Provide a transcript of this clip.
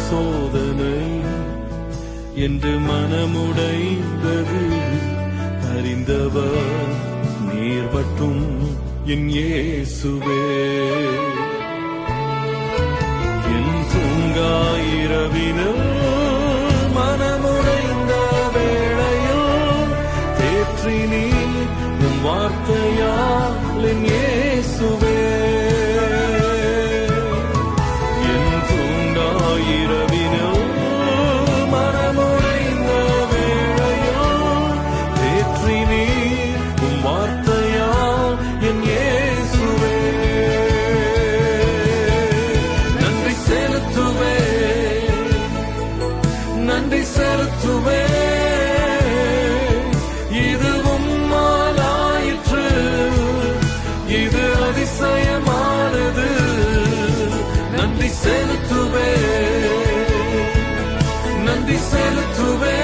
சோதனை என்று மனமுடைந்தது அறிந்தவர் நீர் மட்டும் என் இயேசுவே. என் தூங்காயிரவினில் மனமுடைந்த வேளையில் தேற்றி நீ உம் வார்த்தையால் என் இயேசுவே. என் தூங்காயிரவினில் மனமுடைந்த வேளையில் தேற்றி நீ உம் வார்த்தையால் என் இயேசுவே. நன்றி செலுத்துவே, நன்றி செலுத்துவே. இது உம்மாலாயிற்று, இது அதிசயமானது. நன்றி செலுத்துவே, நன்றி செலுத்துவே.